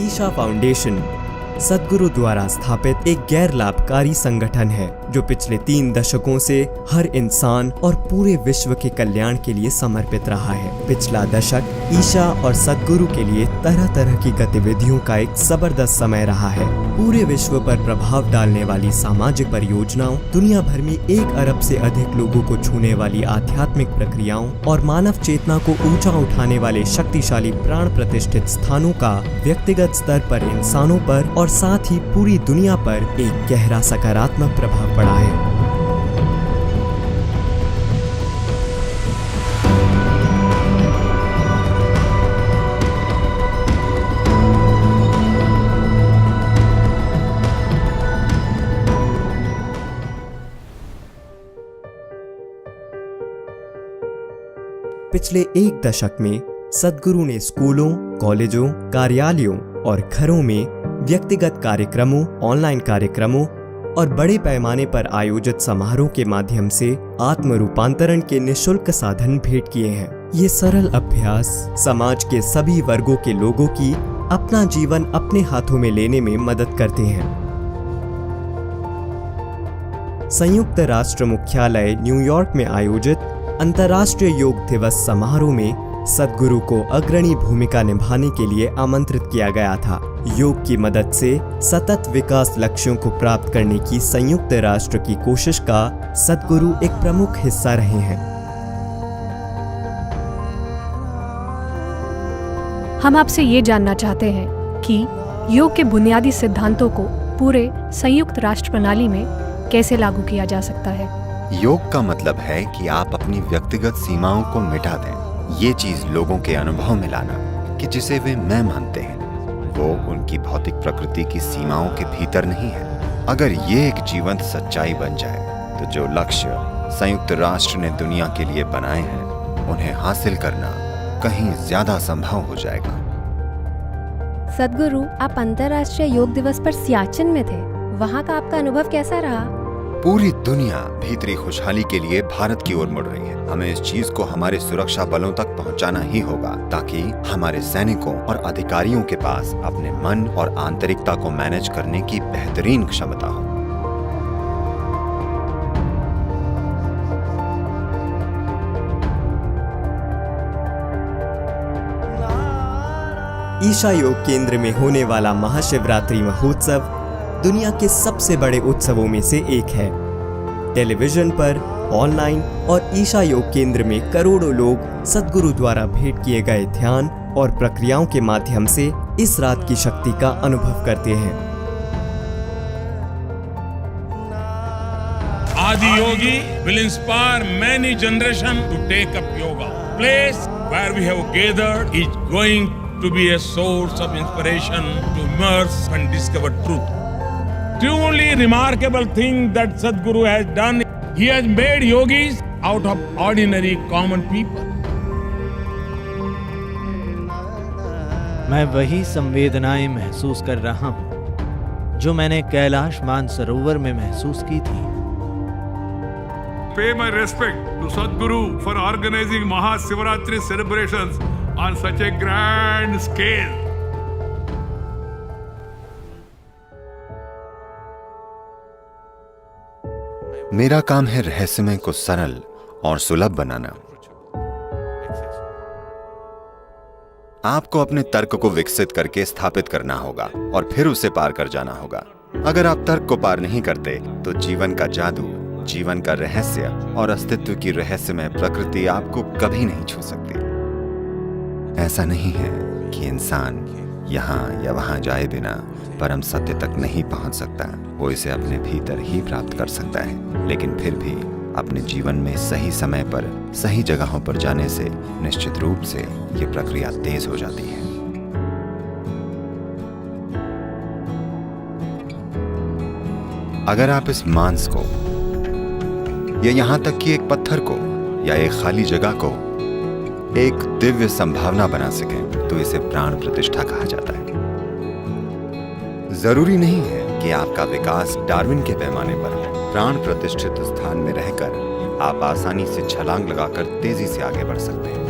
Isha foundation सद्गुरु द्वारा स्थापित एक गैर लाभकारी संगठन है जो पिछले 3 दशकों से हर इंसान और पूरे विश्व के कल्याण के लिए समर्पित रहा है। पिछला दशक ईशा और सद्गुरु के लिए तरह तरह की गतिविधियों का एक जबरदस्त समय रहा है। पूरे विश्व पर प्रभाव डालने वाली सामाजिक परियोजनाओं, दुनिया भर में 1 अरब से अधिक लोगों को छूने वाली आध्यात्मिक प्रक्रियाओं और मानव चेतना को ऊंचा उठाने वाले शक्तिशाली प्राण प्रतिष्ठित स्थानों का व्यक्तिगत स्तर पर इंसानों पर और साथ ही पूरी दुनिया पर एक गहरा सकारात्मक प्रभाव पड़ा है। पिछले 1 दशक में सद्गुरु ने स्कूलों, कॉलेजों, कार्यालयों और घरों में व्यक्तिगत कार्यक्रमों, ऑनलाइन कार्यक्रमों और बड़े पैमाने पर आयोजित समारोह के माध्यम से आत्म रूपांतरण के निःशुल्क साधन भेंट किए हैं। ये सरल अभ्यास समाज के सभी वर्गों के लोगों की अपना जीवन अपने हाथों में लेने में मदद करते हैं। संयुक्त राष्ट्र मुख्यालय न्यूयॉर्क में आयोजित अंतर्राष्ट्रीय योग दिवस समारोह में सद्गुरु को अग्रणी भूमिका निभाने के लिए आमंत्रित किया गया था। योग की मदद से सतत विकास लक्ष्यों को प्राप्त करने की संयुक्त राष्ट्र की कोशिश का सद्गुरु एक प्रमुख हिस्सा रहे हैं। हम आपसे ये जानना चाहते हैं कि योग के बुनियादी सिद्धांतों को पूरे संयुक्त राष्ट्र प्रणाली में कैसे लागू किया जा सकता है। योग का मतलब है कि आप अपनी व्यक्तिगत सीमाओं को मिटा दें। ये चीज लोगों के अनुभव में लाना कि जिसे वे मैं मानते हैं वो उनकी भौतिक प्रकृति की सीमाओं के भीतर नहीं है। अगर ये एक जीवंत सच्चाई बन जाए तो जो लक्ष्य संयुक्त राष्ट्र ने दुनिया के लिए बनाए हैं उन्हें हासिल करना कहीं ज्यादा संभव हो जाएगा। सद्गुरु, आप अंतर्राष्ट्रीय योग दिवस पर सियाचिन में थे। वहाँ का आपका अनुभव कैसा रहा? पूरी दुनिया भीतरी खुशहाली के लिए भारत की ओर मुड़ रही है। हमें इस चीज को हमारे सुरक्षा बलों तक पहुंचाना ही होगा ताकि हमारे सैनिकों और अधिकारियों के पास अपने मन और आंतरिकता को मैनेज करने की बेहतरीन क्षमता हो। ईशा योग केंद्र में होने वाला महाशिवरात्रि महोत्सव दुनिया के सबसे बड़े उत्सवों में से एक है। टेलीविजन पर, ऑनलाइन और ईशा योग केंद्र में करोड़ों लोग सद्गुरु द्वारा भेंट किए गए ध्यान और प्रक्रियाओं के माध्यम से इस रात की शक्ति का अनुभव करते हैं। Adi Yogi will inspire many generations to take up yoga. Place where we have gathered is going to be a source of inspiration to immerse and discover truth. Truly remarkable thing that Sadhguru has done. He has made yogis out of ordinary common people. मैं वही संवेदनाएं महसूस कर रहा हूं जो मैंने कैलाश मानसरोवर में महसूस की थी। Pay my respect to Sadhguru for organizing Mahashivratri celebrations on such a grand scale. मेरा काम है रहस्यमय को सरल और सुलभ बनाना। आपको अपने तर्क को विकसित करके स्थापित करना होगा और फिर उसे पार कर जाना होगा। अगर आप तर्क को पार नहीं करते तो जीवन का जादू, जीवन का रहस्य और अस्तित्व की रहस्यमय प्रकृति आपको कभी नहीं छू सकती। ऐसा नहीं है कि इंसान यहाँ या वहाँ जाए बिना परम सत्य तक नहीं पहुँच सकता। वो इसे अपने भीतर ही प्राप्त कर सकता है, लेकिन फिर भी अपने जीवन में सही समय पर सही जगहों पर जाने से निश्चित रूप से ये प्रक्रिया तेज हो जाती है। अगर आप इस मांस को या यहाँ तक कि एक पत्थर को या एक खाली जगह को एक दिव्य संभावना बना सकें तो इसे प्राण प्रतिष्ठा कहा जाता है। जरूरी नहीं है कि आपका विकास डार्विन के पैमाने पर हो। प्राण प्रतिष्ठित स्थान में रहकर आप आसानी से छलांग लगाकर तेजी से आगे बढ़ सकते हैं।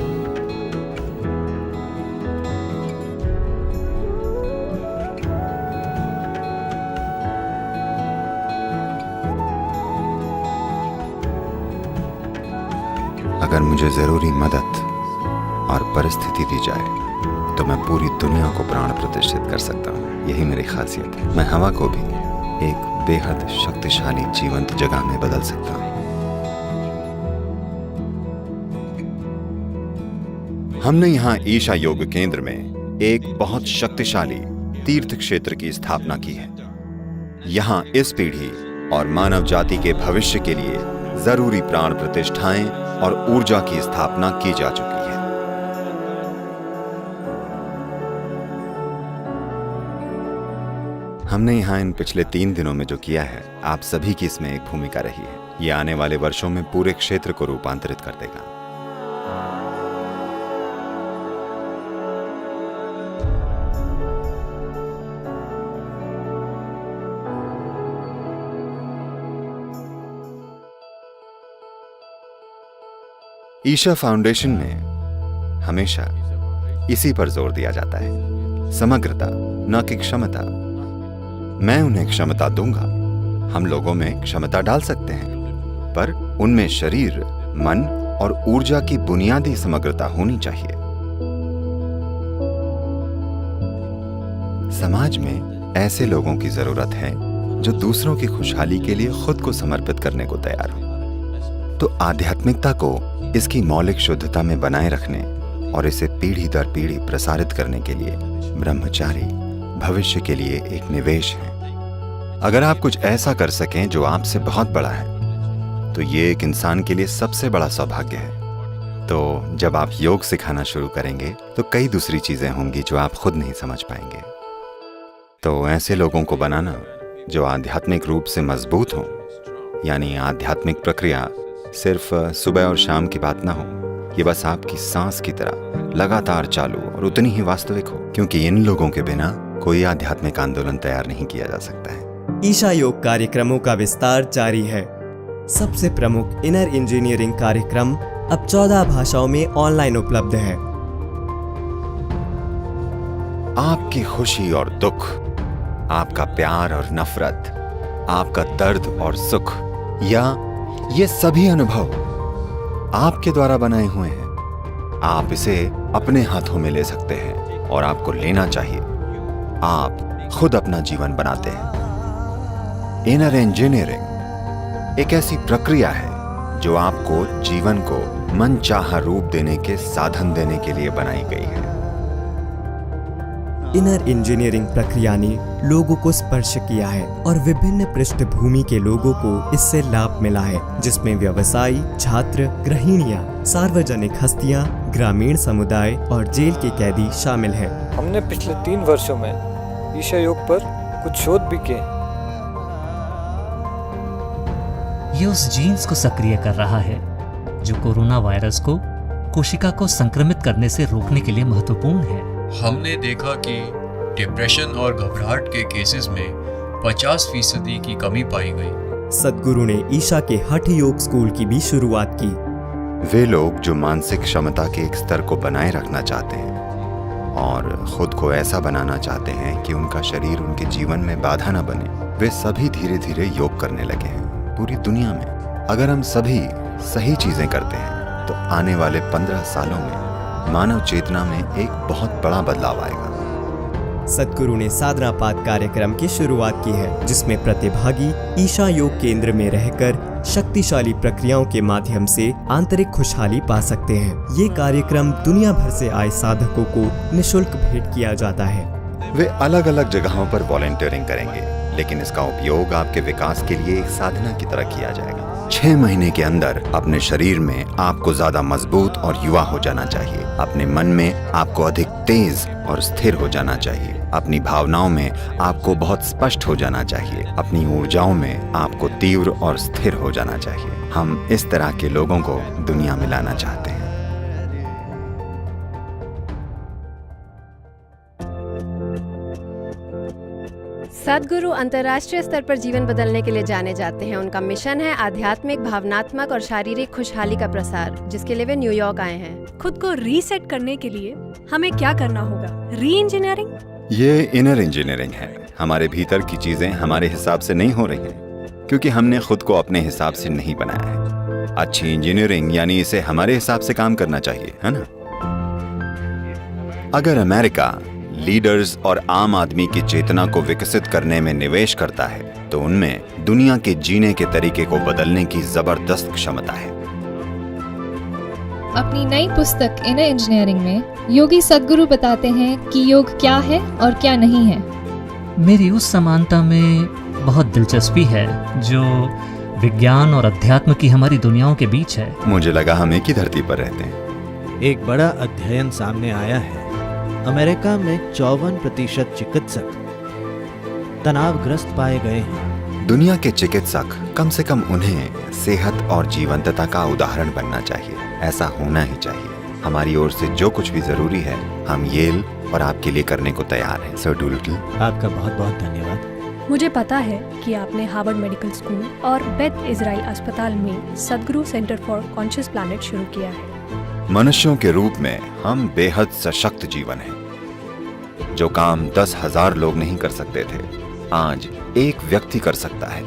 मुझे जरूरी मदद और परिस्थिति दी जाए तो मैं पूरी दुनिया को प्राण प्रतिष्ठित कर सकता हूँ। यही मेरी खासियत है। मैं हवा को भी एक बेहद शक्तिशाली जीवंत जगह में बदल सकता हूँ। हमने यहाँ ईशा योग केंद्र में एक बहुत शक्तिशाली तीर्थ क्षेत्र की स्थापना की है। यहाँ इस पीढ़ी और मानव जाति के भविष्य के लिए जरूरी प्राण प्रतिष्ठाएं और ऊर्जा की स्थापना की जा चुकी है। हमने यहाँ इन पिछले 3 दिनों में जो किया है, आप सभी की इसमें एक भूमिका रही है। ये आने वाले वर्षों में पूरे क्षेत्र को रूपांतरित कर देगा। ईशा फाउंडेशन में हमेशा इसी पर जोर दिया जाता है, समग्रता न कि क्षमता। मैं उन्हें क्षमता दूंगा। हम लोगों में क्षमता डाल सकते हैं, पर उनमें शरीर, मन और ऊर्जा की बुनियादी समग्रता होनी चाहिए। समाज में ऐसे लोगों की जरूरत है जो दूसरों की खुशहाली के लिए खुद को समर्पित करने को तैयार हो। तो आध्यात्मिकता को इसकी मौलिक शुद्धता में बनाए रखने और इसे पीढ़ी दर पीढ़ी प्रसारित करने के लिए ब्रह्मचारी भविष्य के लिए एक निवेश है। अगर आप कुछ ऐसा कर सकें जो आपसे बहुत बड़ा है, तो ये एक इंसान के लिए सबसे बड़ा सौभाग्य है। तो जब आप योग सिखाना शुरू करेंगे तो कई दूसरी चीजें होंगी जो आप खुद नहीं समझ पाएंगे। तो ऐसे लोगों को बनाना जो आध्यात्मिक रूप से मजबूत हो, यानी आध्यात्मिक प्रक्रिया सिर्फ सुबह और शाम की बात ना हो, ये बस आपकी सांस की तरह लगातार चालू और उतनी ही वास्तविक हो, क्योंकि इन लोगों के बिना कोई आध्यात्मिक आंदोलन तैयार नहीं किया जा सकता है। ईशा योग कार्यक्रमों का विस्तार जारी है। सबसे प्रमुख इनर इंजीनियरिंग कार्यक्रम अब 14 भाषाओं में ऑनलाइन उपलब्ध है। आपकी खुशी और दुख, आपका प्यार और नफरत, आपका दर्द और सुख, या ये सभी अनुभव आपके द्वारा बनाए हुए हैं। आप इसे अपने हाथों में ले सकते हैं और आपको लेना चाहिए। आप खुद अपना जीवन बनाते हैं। इनर इंजीनियरिंग एक ऐसी प्रक्रिया है जो आपको जीवन को मनचाहा रूप देने के साधन देने के लिए बनाई गई है। इनर इंजीनियरिंग प्रक्रिया ने लोगों को स्पर्श किया है और विभिन्न पृष्ठभूमि के लोगों को इससे लाभ मिला है, जिसमें व्यवसायी, छात्र, गृहिणियां, सार्वजनिक हस्तियां, ग्रामीण समुदाय और जेल के कैदी शामिल हैं। हमने पिछले 3 वर्षों में ईशा योग पर कुछ शोध भी किए। ये उस जीन्स को सक्रिय कर रहा है जो कोरोना वायरस को कोशिका को संक्रमित करने से रोकने के लिए महत्वपूर्ण है। हमने देखा कि डिप्रेशन और घबराहट के केसेस में 50% की कमी पाई गई। सद्गुरु ने ईशा के हठ योग स्कूल की भी शुरुआत की। वे लोग जो मानसिक क्षमता के एक स्तर को बनाए रखना चाहते हैं और खुद को ऐसा बनाना चाहते हैं कि उनका शरीर उनके जीवन में बाधा न बने, वे सभी धीरे धीरे योग करने लगे हैं। पूरी दुनिया में अगर हम सभी सही चीजें करते हैं तो आने वाले 15 सालों में मानव चेतना में एक बहुत बड़ा बदलाव आएगा। सद्गुरु ने साधनापाद कार्यक्रम की शुरुआत की है, जिसमें प्रतिभागी ईशा योग केंद्र में रहकर शक्तिशाली प्रक्रियाओं के माध्यम से आंतरिक खुशहाली पा सकते हैं। ये कार्यक्रम दुनिया भर से आए साधकों को निःशुल्क भेंट किया जाता है। वे अलग अलग जगहों पर वॉलंटियरिंग करेंगे, लेकिन इसका उपयोग आपके विकास के लिए एक साधना की तरह किया जाएगा। 6 महीने के अंदर अपने शरीर में आपको ज्यादा मजबूत और युवा हो जाना चाहिए। अपने मन में आपको अधिक तेज और स्थिर हो जाना चाहिए। अपनी भावनाओं में आपको बहुत स्पष्ट हो जाना चाहिए। अपनी ऊर्जाओं में आपको तीव्र और स्थिर हो जाना चाहिए। हम इस तरह के लोगों को दुनिया में लाना चाहते हैं। सद्गुरु अंतर्राष्ट्रीय स्तर पर जीवन बदलने के लिए जाने जाते हैं। उनका मिशन है आध्यात्मिक, भावनात्मक और शारीरिक खुशहाली का प्रसार, जिसके लिए वे न्यूयॉर्क आए हैं। खुद को रीसेट करने के लिए हमें क्या करना होगा? री इंजीनियरिंग? ये इनर इंजीनियरिंग है। हमारे भीतर की चीजें हमारे हिसाब से नहीं हो रही हैं, क्योंकि हमने खुद को अपने हिसाब से नहीं बनाया है। अच्छी इंजीनियरिंग यानी इसे हमारे हिसाब से काम करना चाहिए, है ना? अगर अमेरिका लीडर्स और आम आदमी की चेतना को विकसित करने में निवेश करता है तो उनमें दुनिया के जीने के तरीके को बदलने की जबरदस्त क्षमता है। अपनी नई पुस्तक इनर इंजीनियरिंग में योगी सद्गुरु बताते हैं कि योग क्या है और क्या नहीं है। मेरी उस समानता में बहुत दिलचस्पी है जो विज्ञान और अध्यात्म की हमारी दुनियाओं के बीच है। मुझे लगा हम एक ही धरती पर रहते हैं। एक बड़ा अध्ययन सामने आया है। अमेरिका में 54% चिकित्सक तनावग्रस्त पाए गए हैं। दुनिया के चिकित्सक कम से कम उन्हें सेहत और जीवंतता का उदाहरण बनना चाहिए। ऐसा होना ही चाहिए। हमारी ओर से जो कुछ भी जरूरी है हम येल और आपके लिए करने को तैयार हैं। सर डूलिटल, आपका बहुत बहुत धन्यवाद। मुझे पता है कि आपने हार्वर्ड मेडिकल स्कूल और बेथ इजराइल अस्पताल में सद्गुरु सेंटर फॉर कॉन्शियस प्लैनेट शुरू किया है। मनुष्यों के रूप में हम बेहद सशक्त जीवन हैं। जो काम 10,000 लोग नहीं कर सकते थे, आज एक व्यक्ति कर सकता है।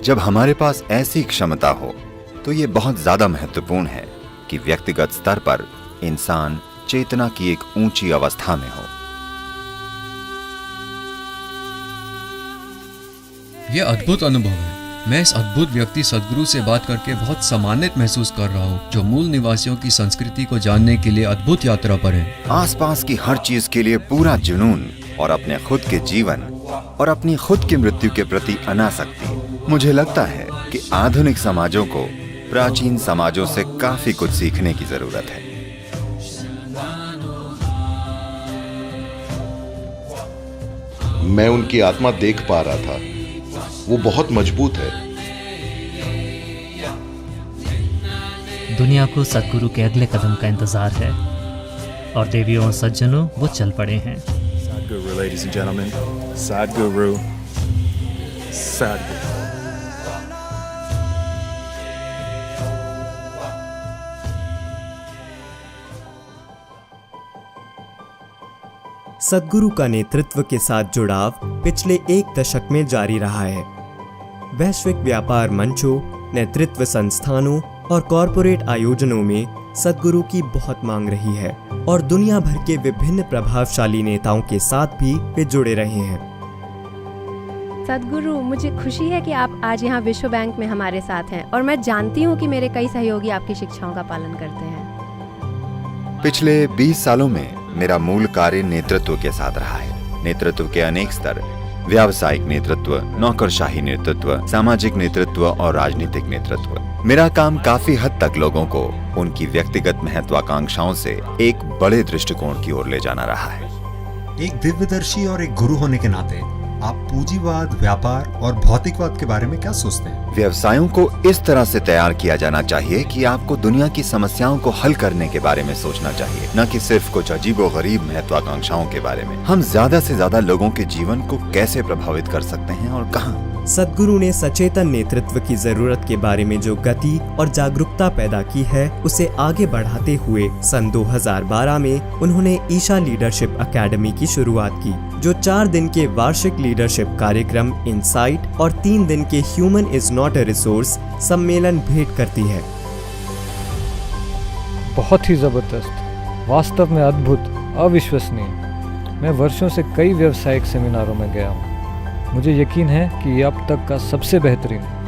जब हमारे पास ऐसी क्षमता हो तो ये बहुत ज्यादा महत्वपूर्ण है कि व्यक्तिगत स्तर पर इंसान चेतना की एक ऊंची अवस्था में हो। यह अद्भुत अनुभव है। मैं इस अद्भुत व्यक्ति सद्गुरु से बात करके बहुत सम्मानित महसूस कर रहा हूँ, जो मूल निवासियों की संस्कृति को जानने के लिए अद्भुत यात्रा पर है। आसपास की हर चीज के लिए पूरा जुनून और अपने खुद के जीवन और अपनी खुद की मृत्यु के प्रति अनासक्ति। मुझे लगता है कि आधुनिक समाजों को प्राचीन समाजों से काफी कुछ सीखने की जरूरत है। मैं उनकी आत्मा देख पा रहा था, वो बहुत मजबूत है। दुनिया को सद्गुरु के अगले कदम का इंतजार है और देवियों और सज्जनों वो चल पड़े हैं। Sadhguru, ladies and gentlemen, Sadhguru, Sadhguru. सद्गुरु का नेतृत्व के साथ जुड़ाव पिछले 1 दशक में जारी रहा है। वैश्विक व्यापार मंचों, नेतृत्व संस्थानों और कॉरपोरेट आयोजनों में सद्गुरु की बहुत मांग रही है और दुनिया भर के विभिन्न प्रभावशाली नेताओं के साथ भी वे जुड़े रहे हैं। सद्गुरु, मुझे खुशी है कि आप आज यहाँ विश्व बैंक में हमारे साथ हैं और मैं जानती हूँ कि मेरे कई सहयोगी आपकी शिक्षाओं का पालन करते हैं। पिछले 20 सालों में मेरा मूल कार्य नेतृत्व के साथ रहा है। नेतृत्व के अनेक स्तर, व्यावसायिक नेतृत्व, नौकरशाही नेतृत्व, सामाजिक नेतृत्व और राजनीतिक नेतृत्व। मेरा काम काफी हद तक लोगों को उनकी व्यक्तिगत महत्वाकांक्षाओं से एक बड़े दृष्टिकोण की ओर ले जाना रहा है। एक दिव्यदर्शी और एक गुरु होने के नाते आप पूंजीवाद, व्यापार और भौतिकवाद के बारे में क्या सोचते हैं? व्यवसायों को इस तरह से तैयार किया जाना चाहिए कि आपको दुनिया की समस्याओं को हल करने के बारे में सोचना चाहिए, न कि सिर्फ कुछ अजीबोगरीब महत्वाकांक्षाओं के बारे में। हम ज्यादा से ज्यादा लोगों के जीवन को कैसे प्रभावित कर सकते हैं और कहां? सद्गुरु ने सचेतन नेतृत्व की जरूरत के बारे में जो गति और जागरूकता पैदा की है, उसे आगे बढ़ाते हुए सन 2012 में उन्होंने ईशा लीडरशिप अकेडमी की शुरुआत की, जो 4 दिन के वार्षिक लीडरशिप कार्यक्रम इनसाइट और 3 दिन के human is not a resource सम्मेलन भेंट करती है। बहुत ही जबरदस्त, वास्तव में अद्भुत, अविश्वसनीय। मैं वर्षों से कई व्यावसायिक सेमिनारों में गया हूँ। मुझे यकीन है कि ये अब तक का सबसे बेहतरीन है।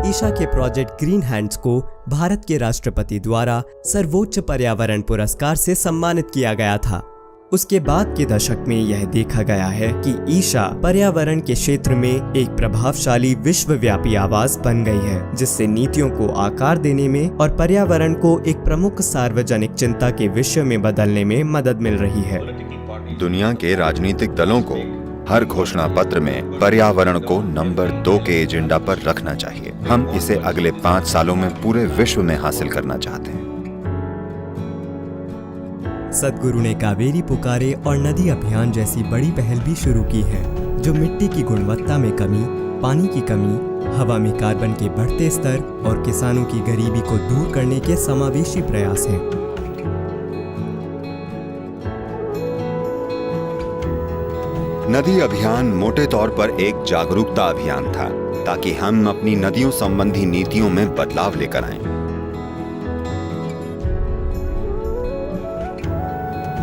ईशा के प्रोजेक्ट ग्रीन हैंड्स को भारत के राष्ट्रपति द्वारा सर्वोच्च पर्यावरण पुरस्कार से सम्मानित किया गया था। उसके बाद के दशक में यह देखा गया है कि ईशा पर्यावरण के क्षेत्र में एक प्रभावशाली विश्वव्यापी आवाज बन गई है, जिससे नीतियों को आकार देने में और पर्यावरण को एक प्रमुख सार्वजनिक चिंता के विषय में बदलने में मदद मिल रही है। दुनिया के राजनीतिक दलों को हर घोषणा पत्र में पर्यावरण को नंबर 2 के एजेंडा पर रखना चाहिए। हम इसे अगले 5 सालों में पूरे विश्व में हासिल करना चाहते हैं। सद्गुरु ने कावेरी पुकारे और नदी अभियान जैसी बड़ी पहल भी शुरू की है, जो मिट्टी की गुणवत्ता में कमी, पानी की कमी, हवा में कार्बन के बढ़ते स्तर और किसानों की गरीबी को दूर करने के समावेशी प्रयास हैं। नदी अभियान मोटे तौर पर एक जागरूकता अभियान था, ताकि हम अपनी नदियों संबंधी नीतियों में बदलाव लेकर आएं।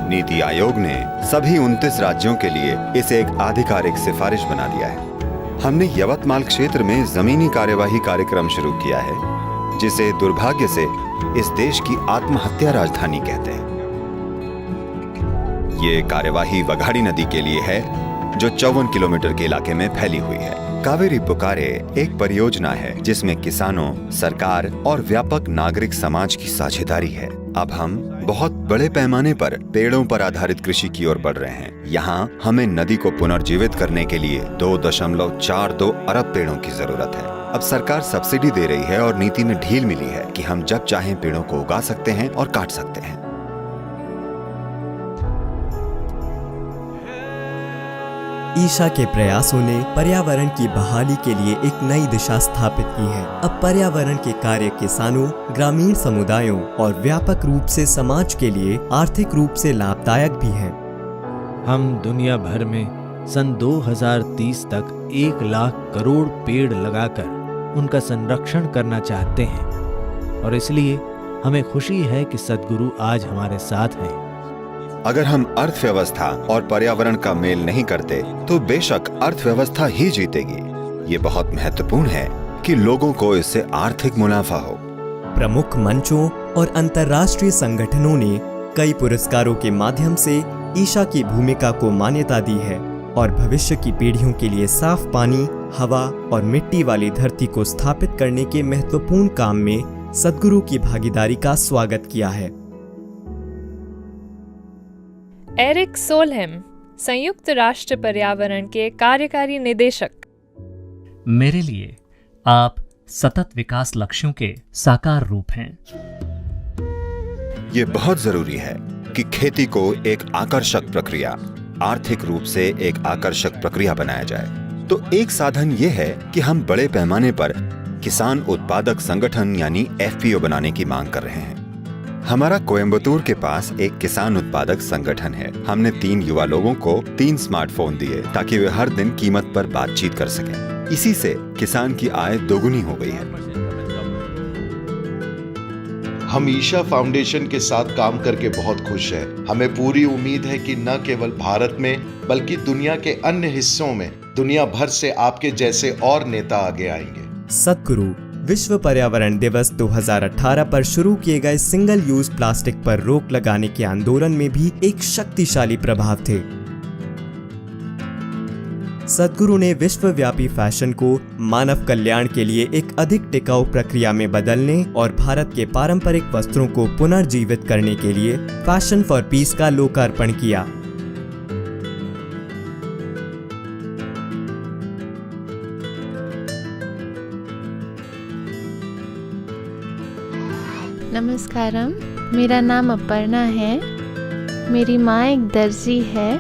नीति आयोग ने सभी 29 राज्यों के लिए इसे एक आधिकारिक सिफारिश बना दिया है। हमने यवतमाल क्षेत्र में जमीनी कार्यवाही कार्यक्रम शुरू किया है, जिसे दुर्भाग्य से इस देश की आत्महत्या राजधानी कहते हैं। ये कार्यवाही वघाड़ी नदी के लिए है, जो 54 किलोमीटर के इलाके में फैली हुई है। कावेरी पुकारे एक परियोजना है जिसमें किसानों, सरकार और व्यापक नागरिक समाज की साझेदारी है। अब हम बहुत बड़े पैमाने पर पेड़ों पर आधारित कृषि की ओर बढ़ रहे हैं। यहाँ हमें नदी को पुनर्जीवित करने के लिए 2.42 अरब पेड़ों की जरूरत है। अब सरकार सब्सिडी दे रही है और नीति में ढील मिली है कि हम जब चाहें पेड़ों को उगा सकते हैं और काट सकते हैं। ईशा के प्रयासों ने पर्यावरण की बहाली के लिए एक नई दिशा स्थापित की है। अब पर्यावरण के कार्य किसानों, ग्रामीण समुदायों और व्यापक रूप से समाज के लिए आर्थिक रूप से लाभदायक भी हैं। हम दुनिया भर में सन 2030 तक 1 लाख करोड़ पेड़ लगाकर उनका संरक्षण करना चाहते हैं, और इसलिए हमें खुशी है कि सद्गुरु आज हमारे साथ हैं। अगर हम अर्थव्यवस्था और पर्यावरण का मेल नहीं करते तो बेशक अर्थव्यवस्था ही जीतेगी। ये बहुत महत्वपूर्ण है कि लोगों को इससे आर्थिक मुनाफा हो। प्रमुख मंचों और अंतर्राष्ट्रीय संगठनों ने कई पुरस्कारों के माध्यम से ईशा की भूमिका को मान्यता दी है और भविष्य की पीढ़ियों के लिए साफ पानी, हवा और मिट्टी वाली धरती को स्थापित करने के महत्वपूर्ण काम में सद्गुरु की भागीदारी का स्वागत किया है। एरिक सोलहेम, संयुक्त राष्ट्र पर्यावरण के कार्यकारी निदेशक। मेरे लिए आप सतत विकास लक्ष्यों के साकार रूप हैं। ये बहुत जरूरी है कि खेती को एक आकर्षक प्रक्रिया, आर्थिक रूप से एक आकर्षक प्रक्रिया बनाया जाए। तो एक साधन ये है कि हम बड़े पैमाने पर किसान उत्पादक संगठन यानी FPO बनाने की मांग कर रहे हैं। हमारा कोयम्बतूर के पास एक किसान उत्पादक संगठन है। हमने 3 युवा लोगों को 3 स्मार्टफोन दिए ताकि वे हर दिन कीमत पर बातचीत कर सकें। इसी से किसान की आय दोगुनी हो गई है। हम ईशा फाउंडेशन के साथ काम करके बहुत खुश हैं। हमें पूरी उम्मीद है कि न केवल भारत में बल्कि दुनिया के अन्य हिस्सों में दुनिया भर से आपके जैसे और नेता आगे आएंगे। सद्गुरु विश्व पर्यावरण दिवस 2018 पर शुरू किए गए सिंगल यूज प्लास्टिक पर रोक लगाने के आंदोलन में भी एक शक्तिशाली प्रभाव थे। सद्गुरु ने विश्वव्यापी फैशन को मानव कल्याण के लिए एक अधिक टिकाऊ प्रक्रिया में बदलने और भारत के पारंपरिक वस्त्रों को पुनर्जीवित करने के लिए फैशन फॉर पीस का लोकार्पण किया। नमस्कारम, मेरा नाम अपर्णा है। मेरी माँ एक दर्जी है।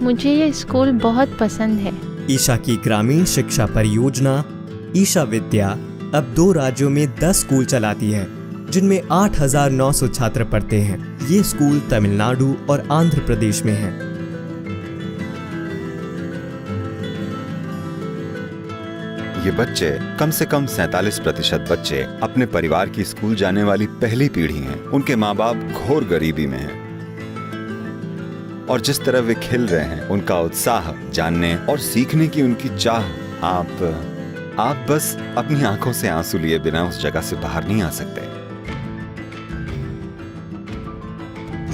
मुझे ये स्कूल बहुत पसंद है। ईशा की ग्रामीण शिक्षा परियोजना ईशा विद्या अब 2 राज्यों में 10 स्कूल चलाती है, जिनमें 8,900 छात्र पढ़ते हैं। ये स्कूल तमिलनाडु और आंध्र प्रदेश में हैं। ये बच्चे कम से कम 47% बच्चे अपने परिवार की स्कूल जाने वाली पहली पीढ़ी हैं। उनके माँ बाप घोर गरीबी में हैं। और जिस तरह वे खिल रहे हैं, उनका उत्साह, जानने और सीखने की उनकी चाह, आप बस अपनी आंखों से आंसू लिए बिना उस जगह से बाहर नहीं आ सकते।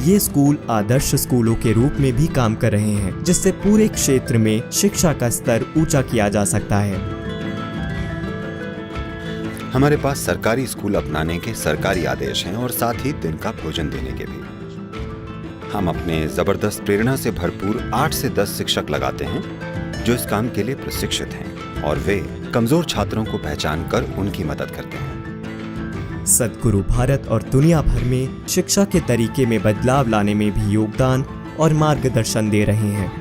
ये स्कूल आदर्श स्कूलों के रूप में भी काम कर रहे हैं, जिससे पूरे क्षेत्र में शिक्षा का स्तर ऊंचा किया जा सकता है। हमारे पास सरकारी स्कूल अपनाने के सरकारी आदेश हैं और साथ ही दिन का भोजन देने के भी। हम अपने जबरदस्त प्रेरणा से भरपूर 8 से 10 शिक्षक लगाते हैं जो इस काम के लिए प्रशिक्षित हैं, और वे कमजोर छात्रों को पहचान कर उनकी मदद करते हैं। सद्गुरु भारत और दुनिया भर में शिक्षा के तरीके में बदलाव लाने में भी योगदान और मार्गदर्शन दे रहे हैं।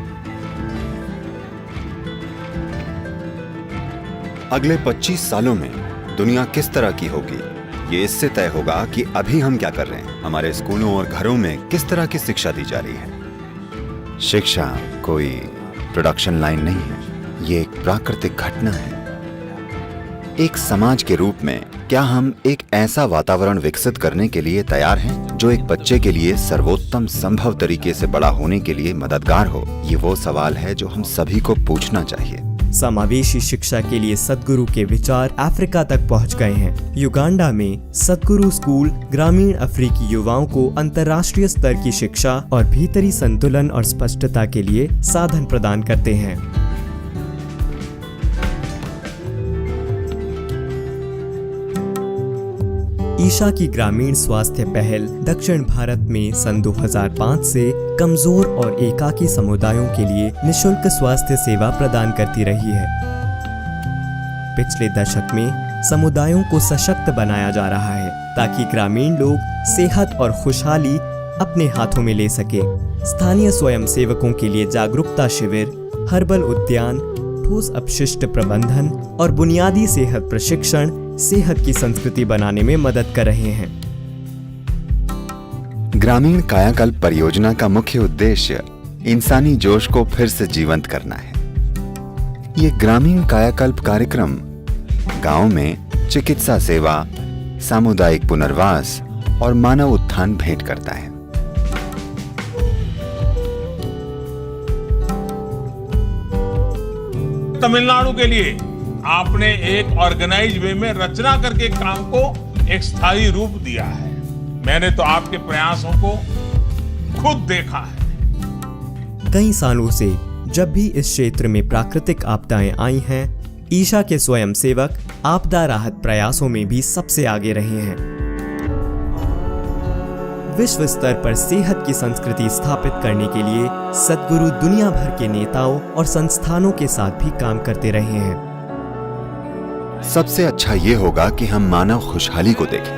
अगले 25 सालों में दुनिया किस तरह की होगी, ये इससे तय होगा कि अभी हम क्या कर रहे हैं। हमारे स्कूलों और घरों में किस तरह की शिक्षा दी जा रही है। शिक्षा कोई प्रोडक्शन लाइन नहीं है, ये एक प्राकृतिक घटना है। एक समाज के रूप में क्या हम एक ऐसा वातावरण विकसित करने के लिए तैयार हैं जो एक बच्चे के लिए सर्वोत्तम संभव तरीके से बड़ा होने के लिए मददगार हो? ये वो सवाल है जो हम सभी को पूछना चाहिए। समावेशी शिक्षा के लिए सद्गुरु के विचार अफ्रीका तक पहुंच गए हैं। युगांडा में सद्गुरु स्कूल ग्रामीण अफ्रीकी युवाओं को अंतर्राष्ट्रीय स्तर की शिक्षा और भीतरी संतुलन और स्पष्टता के लिए साधन प्रदान करते हैं। ईशा की ग्रामीण स्वास्थ्य पहल दक्षिण भारत में सन 2005 से कमजोर और एकाकी समुदायों के लिए निशुल्क स्वास्थ्य सेवा प्रदान करती रही है। पिछले दशक में समुदायों को सशक्त बनाया जा रहा है ताकि ग्रामीण लोग सेहत और खुशहाली अपने हाथों में ले सके। स्थानीय स्वयंसेवकों के लिए जागरूकता शिविर, हर्बल उद्यान, ठोस अपशिष्ट प्रबंधन और बुनियादी सेहत प्रशिक्षण सेहत की संस्कृति बनाने में मदद कर रहे हैं। ग्रामीण कायाकल्प परियोजना का मुख्य उद्देश्य इंसानी जोश को फिर से जीवंत करना है। ये ग्रामीण कायाकल्प कार्यक्रम गांव में चिकित्सा सेवा, सामुदायिक पुनर्वास और मानव उत्थान भेंट करता है। तमिलनाडु के लिए आपने एक ऑर्गेनाइज वे में रचना करके काम को एक स्थायी रूप दिया है। मैंने तो आपके प्रयासों को खुद देखा है। कई सालों से जब भी इस क्षेत्र में प्राकृतिक आपदाएं आई हैं, ईशा के स्वयंसेवक आपदा राहत प्रयासों में भी सबसे आगे रहे हैं। विश्व स्तर पर सेहत की संस्कृति स्थापित करने के लिए सद्गुरु दुनिया भर के नेताओं और संस्थानों के साथ भी काम करते रहे हैं। सबसे अच्छा ये होगा कि हम मानव खुशहाली को देखें,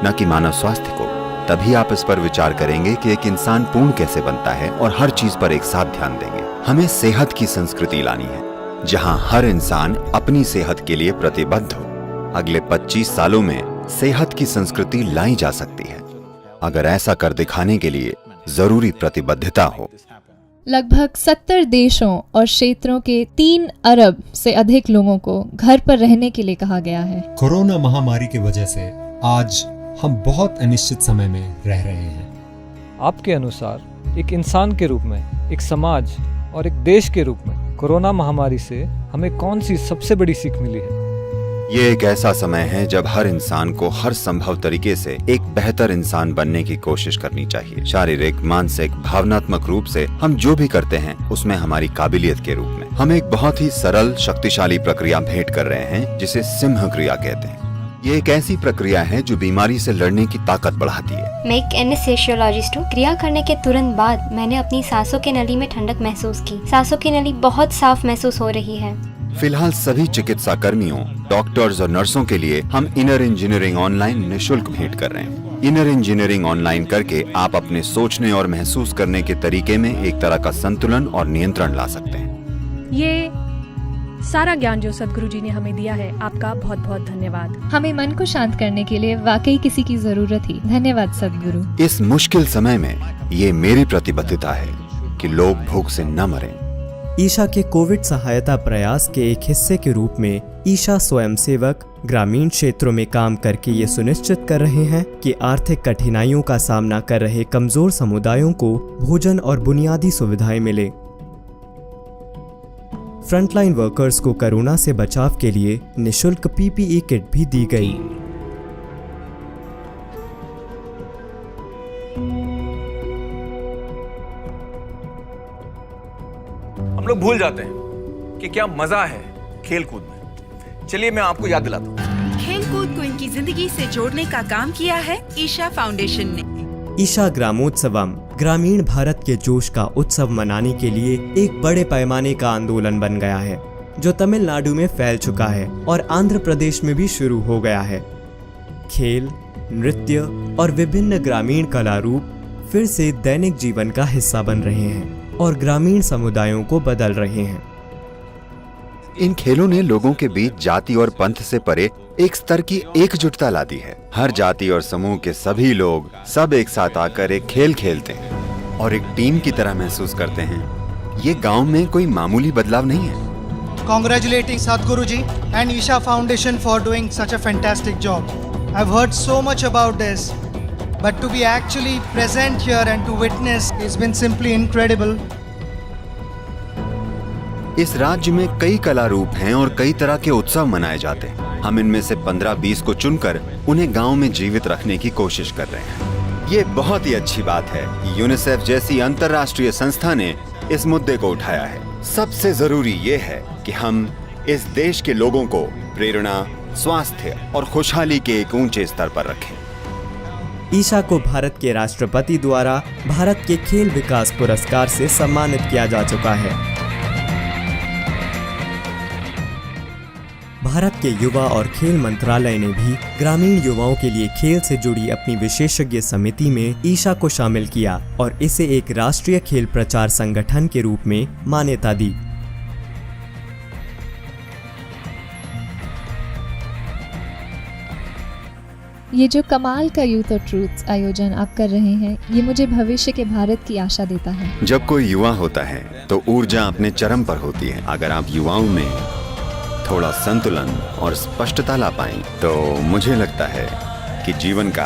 न कि मानव स्वास्थ्य को। तभी आप इस पर विचार करेंगे कि एक इंसान पूर्ण कैसे बनता है और हर चीज पर एक साथ ध्यान देंगे। हमें सेहत की संस्कृति लानी है, जहां हर इंसान अपनी सेहत के लिए प्रतिबद्ध हो। अगले 25 सालों में सेहत की संस्कृति लाई जा सकती है, अगर ऐसा कर दिखाने के लिए जरूरी प्रतिबद्धता हो। लगभग 70 देशों और क्षेत्रों के 3 अरब से अधिक लोगों को घर पर रहने के लिए कहा गया है। कोरोना महामारी की वजह से आज हम बहुत अनिश्चित समय में रह रहे हैं। आपके अनुसार एक इंसान के रूप में, एक समाज और एक देश के रूप में कोरोना महामारी से हमें कौन सी सबसे बड़ी सीख मिली है? ये एक ऐसा समय है जब हर इंसान को हर संभव तरीके से एक बेहतर इंसान बनने की कोशिश करनी चाहिए। शारीरिक, मानसिक, भावनात्मक रूप से हम जो भी करते हैं उसमें हमारी काबिलियत के रूप में हम एक बहुत ही सरल शक्तिशाली प्रक्रिया भेंट कर रहे हैं, जिसे सिंह क्रिया कहते हैं। ये एक ऐसी प्रक्रिया है जो बीमारी से लड़ने की ताकत बढ़ाती है। मैं एक एनेस्थेसियोलॉजिस्ट हूँ। क्रिया करने के तुरंत बाद मैंने अपनी सांसों की नली में ठंडक महसूस की। सांसों की नली बहुत साफ महसूस हो रही है। फिलहाल सभी चिकित्सा कर्मियों, डॉक्टर्स और नर्सों के लिए हम इनर इंजीनियरिंग ऑनलाइन निःशुल्क भेंट कर रहे हैं। इनर इंजीनियरिंग ऑनलाइन करके आप अपने सोचने और महसूस करने के तरीके में एक तरह का संतुलन और नियंत्रण ला सकते हैं। ये सारा ज्ञान जो सद्गुरु जी ने हमें दिया है, आपका बहुत बहुत धन्यवाद। हमें मन को शांत करने के लिए वाकई किसी की जरूरत थी। धन्यवाद सद्गुरु। इस मुश्किल समय में ये मेरी प्रतिबद्धता है कि लोग भूख से न मरें। ईशा के कोविड सहायता प्रयास के एक हिस्से के रूप में ईशा स्वयंसेवक ग्रामीण क्षेत्रों में काम करके ये सुनिश्चित कर रहे हैं कि आर्थिक कठिनाइयों का सामना कर रहे कमजोर समुदायों को भोजन और बुनियादी सुविधाएं मिले। फ्रंटलाइन वर्कर्स को कोरोना से बचाव के लिए निःशुल्क पीपीई किट भी दी गई। हम लोग भूल जाते हैं कि क्या मजा है खेल कूद में। चलिए मैं आपको याद दिलाता हूँ। खेल कूद को इनकी जिंदगी से जोड़ने का काम किया है ईशा फाउंडेशन ने। ईशा ग्रामोत्सवम ग्रामीण भारत के जोश का उत्सव मनाने के लिए एक बड़े पैमाने का आंदोलन बन गया है, जो तमिलनाडु में फैल चुका है और आंध्र प्रदेश में भी शुरू हो गया है। खेल, नृत्य और विभिन्न ग्रामीण कला रूप फिर से दैनिक जीवन का हिस्सा बन रहे हैं और ग्रामीण समुदायों को बदल रहे हैं। इन खेलों ने लोगों के बीच जाति और पंथ से परे एक स्तर की एकजुटता ला दी है। हर जाति और समूह के सभी लोग सब एक साथ आकर एक खेल खेलते हैं और एक टीम की तरह महसूस करते हैं। ये गांव में कोई मामूली बदलाव नहीं है। Congratulating Sadhguruji and Isha Foundation for doing such a fantastic job. I've heard so much about this, but to be actually present here and to witness has been simply incredible. इस राज्य में कई कला रूप हैं और कई तरह के उत्सव मनाए जाते हैं। हम इनमें से 15-20 को चुनकर उन्हें गांव में जीवित रखने की कोशिश कर रहे हैं। ये बहुत ही अच्छी बात है कि यूनिसेफ जैसी अंतर्राष्ट्रीय संस्था ने इस मुद्दे को उठाया है। सबसे जरूरी ये है कि हम इस देश के लोगों को प्रेरणा, स्वास्थ्य और खुशहाली के एक ऊंचे स्तर पर रखें। ईशा को भारत के राष्ट्रपति द्वारा भारत के खेल विकास पुरस्कार से सम्मानित किया जा चुका है। भारत के युवा और खेल मंत्रालय ने भी ग्रामीण युवाओं के लिए खेल से जुड़ी अपनी विशेषज्ञ समिति में ईशा को शामिल किया और इसे एक राष्ट्रीय खेल प्रचार संगठन के रूप में मान्यता दी। ये जो कमाल का यूथ और ट्रूथ आयोजन आप कर रहे हैं, ये मुझे भविष्य के भारत की आशा देता है। जब कोई युवा होता है तो ऊर्जा अपने चरम पर होती है। अगर आप युवाओं में थोड़ा संतुलन और स्पष्टता ला पाएं, तो मुझे लगता है कि जीवन का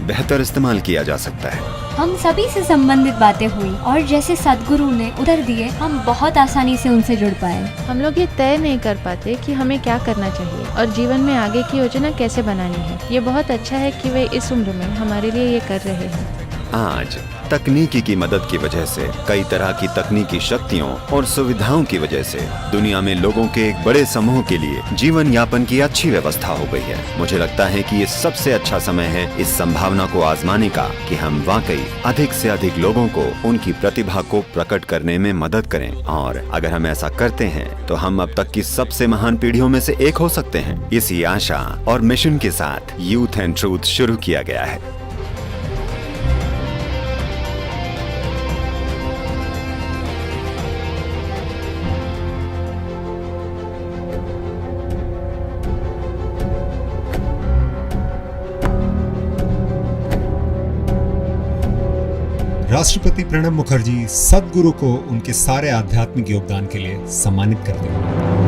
बेहतर इस्तेमाल किया जा सकता है। हम सभी से संबंधित बातें हुई और जैसे सद्गुरु ने उत्तर दिए, हम बहुत आसानी से उनसे जुड़ पाए। हम लोग ये तय नहीं कर पाते कि हमें क्या करना चाहिए और जीवन में आगे की योजना कैसे बनानी है। ये बहुत अच्छा है कि वे इस उम्र में हमारे लिए ये कर रहे हैं। आज तकनीकी की मदद की वजह से, कई तरह की तकनीकी शक्तियों और सुविधाओं की वजह से दुनिया में लोगों के एक बड़े समूह के लिए जीवन यापन की अच्छी व्यवस्था हो गई है। मुझे लगता है कि ये सबसे अच्छा समय है इस संभावना को आजमाने का कि हम वाकई अधिक से अधिक लोगों को उनकी प्रतिभा को प्रकट करने में मदद करें। और अगर हम ऐसा करते हैं तो हम अब तक की सबसे महान पीढ़ियों में से एक हो सकते हैं। इसी आशा और मिशन के साथ यूथ एंड ट्रूथ शुरू किया गया है। राष्ट्रपति प्रणब मुखर्जी सद्गुरु को उनके सारे आध्यात्मिक योगदान के लिए सम्मानित करते हैं।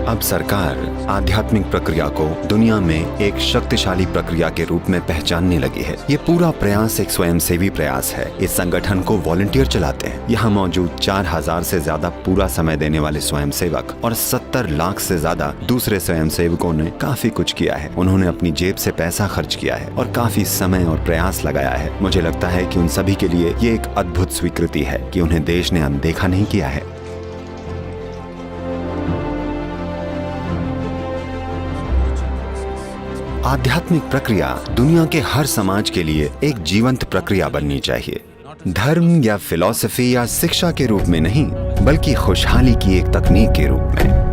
अब सरकार आध्यात्मिक प्रक्रिया को दुनिया में एक शक्तिशाली प्रक्रिया के रूप में पहचानने लगी है। ये पूरा प्रयास एक स्वयंसेवी प्रयास है। इस संगठन को वॉलंटियर चलाते हैं। यहाँ मौजूद 4000 से ज्यादा पूरा समय देने वाले स्वयंसेवक और 70 लाख से ज्यादा दूसरे स्वयंसेवकों ने काफी कुछ किया है। उन्होंने अपनी जेब से पैसा खर्च किया है और काफी समय और प्रयास लगाया है। मुझे लगता है कि उन सभी के लिए ये एक अद्भुत स्वीकृति है कि उन्हें देश ने अनदेखा नहीं किया है। आध्यात्मिक प्रक्रिया दुनिया के हर समाज के लिए एक जीवंत प्रक्रिया बननी चाहिए। धर्म या फिलॉसफी या शिक्षा के रूप में नहीं, बल्कि खुशहाली की एक तकनीक के रूप में।